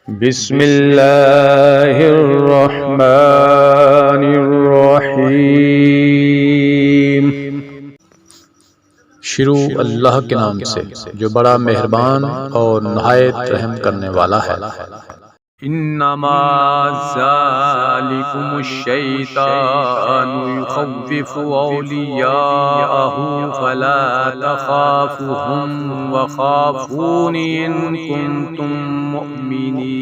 بسم اللہ الرحمن الرحیم۔ شروع اللہ کے نام سے جو بڑا مہربان اور نہایت رحم کرنے والا ہے۔ انما ذالکم الشیطان یخوف اولیاءہ فلا تخافوہم وخافون ان کنتم مؤمنین۔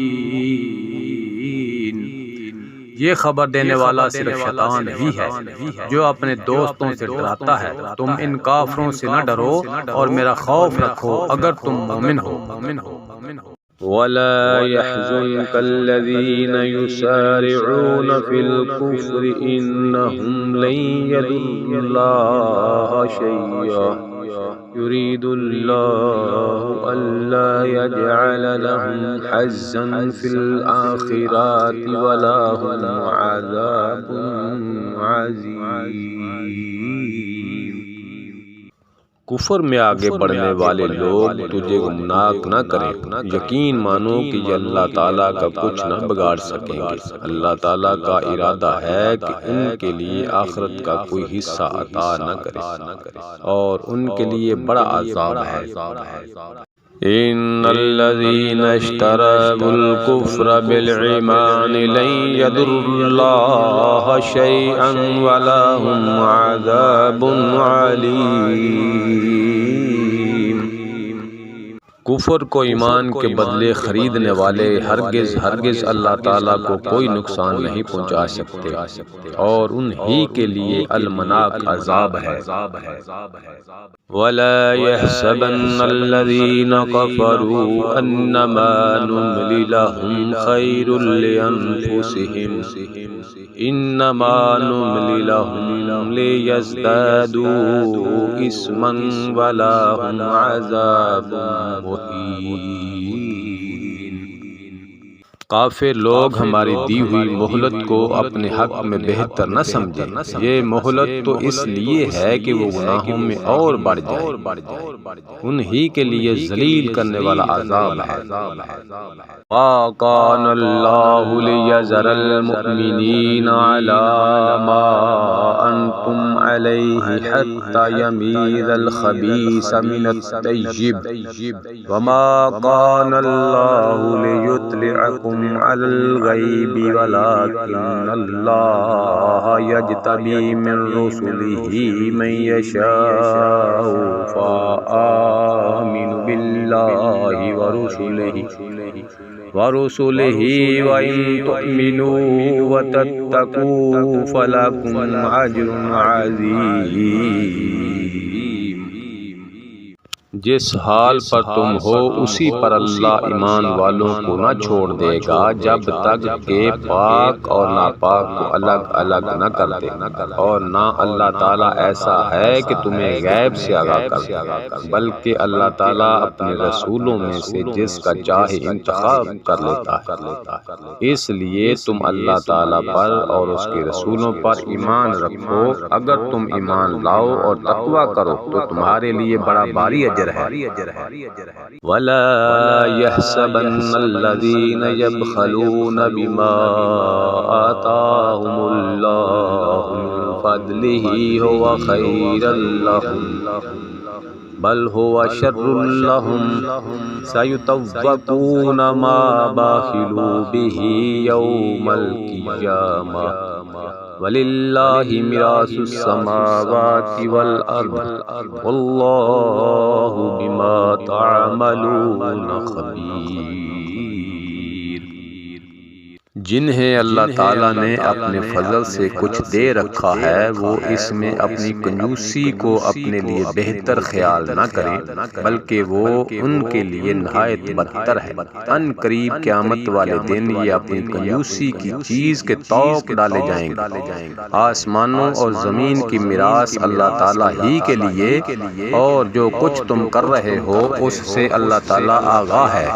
یہ خبر دینے والا صرف شیطان ہی ہے جو اپنے دوستوں سے ڈراتا ہے۔ تم ان کافروں سے نہ ڈرو اور میرا خوف رکھو اگر تم مومن ہو۔ وَلَا يَحْزُنْكَ الَّذِينَ يُسَارِعُونَ فِي الْكُفْرِ إِنَّهُمْ لَن يَضُرُّوا اللَّهَ شَيْئًا يُرِيدُ اللَّهُ أَلَّا يَجْعَلَ لَهُمْ حَظًّا فِي الْآخِرَةِ وَلَهُمْ عَذَابٌ عَظِيمٌ۔ کفر میں آگے بڑھنے والے لوگ تجھے گمراہ نہ کریں، یقین مانو کہ یہ اللہ تعالیٰ کا کچھ نہ بگاڑ سکیں گے۔ اللہ تعالیٰ کا ارادہ ہے کہ ان کے لیے آخرت کا کوئی حصہ عطا نہ کرے اور ان کے لیے بڑا عذاب ہے۔ ان الذين اشتروا الكفر بالإيمان لن يضروا الله شيئا ولهم عذاب عليم۔ کفر کو ایمان کے بدلے خریدنے والے ہرگز اللہ تعالیٰ کو کوئی نقصان نہیں پہنچا سکتے اور انہی کے لیے المناک عذاب ہے۔ وَلَا يَحْسَبَنَّ الَّذِينَ كَفَرُوا أَنَّمَا نُمْلِي لَهُمْ خَيْرٌ لِّأَنفُسِهِمْ إِنَّمَا نُمْلِي لَهُمْ لِيَزْدَادُوا إِثْمًا وَلَهُمْ عَذَابٌ مُّهِينٌ۔ کافر لوگ ہماری دی ہوئی مہلت کو اپنے حق میں بہتر نہ سمجھیں۔ یہ مہلت تو اس لیے ہے کہ وہ گناہوں میں اور بڑھ جائیں، انہی کے لیے ذلیل کرنے والا عذاب ہے۔ مَا كَانَ اللَّهُ لِيَذَرَ الْمُؤْمِنِينَ عَلَى مَا أَنْتُمْ عَلَيْهِ حَتَّى يَمِيزَ الْخَبِيثَ مِنَ الطَّيِّبِ وَمَا كَانَ اللَّهُ لِيُطْلِعَكُمْ عَلَى الْغَيْبِ وَلَكِنَّ اللَّهَ يَجْتَبِي مِن رُّسُلِهِ مَن يَشَاءُ فَآمِنُوا بِاللَّهِ وَرُسُلِهِ وَإِن تُؤْمِنُوا وَتَتَّقُوا فَلَكُمْ أَجْرٌ عَظِيمٌ۔ جس حال پر تم ہو اسی پر اللہ ایمان والوں کو نہ چھوڑ دے گا جب تک کہ پاک اور ناپاک کو الگ الگ نہ کر دے، اور نہ اللہ تعالیٰ ایسا ہے کہ تمہیں غیب سے آگاہ کر دے، بلکہ اللہ تعالیٰ اپنے رسولوں میں سے جس کا چاہے انتخاب کر لیتا ہے۔ اس لیے تم اللہ تعالیٰ پر اور اس کے رسولوں پر ایمان رکھو۔ اگر تم ایمان لاؤ اور تقویٰ کرو تو تمہارے لیے بڑا بھاری اجر ہے۔ وَلَا يَحْسَبَنَّ الَّذِينَ يَبْخَلُونَ بِمَا آتَاهُمُ اللَّهُ مِن فَضْلِهِ هُوَ خَيْرًا لَّهُم بَلْ هُوَ شَرٌّ لَّهُمْ سَيُطَوَّقُونَ مَا بَخِلُوا بِهِ يَوْمَ الْقِيَامَةِ وَلِلَّهِ مِيرَاثُ السَّمَاوَاتِ وَالْأَرْضِ وَاللَّهُ بِمَا تَعْمَلُونَ خَبِيرٌ۔ جنہیں اللہ تعالیٰ نے اپنے فضل سے کچھ دے رکھا ہے وہ اس میں اپنی کنجوسی کو اپنے لیے بہتر خیال نہ کریں، بلکہ وہ ان کے لیے نہایت بدتر ہے۔ ان قریب قیامت والے دن یہ اپنی کنجوسی کی چیز کے طوق ڈالے جائیں گے۔ آسمانوں اور زمین کی میراث اللہ تعالیٰ ہی کے لیے، اور جو کچھ تم کر رہے ہو اس سے اللہ تعالیٰ آگاہ ہے۔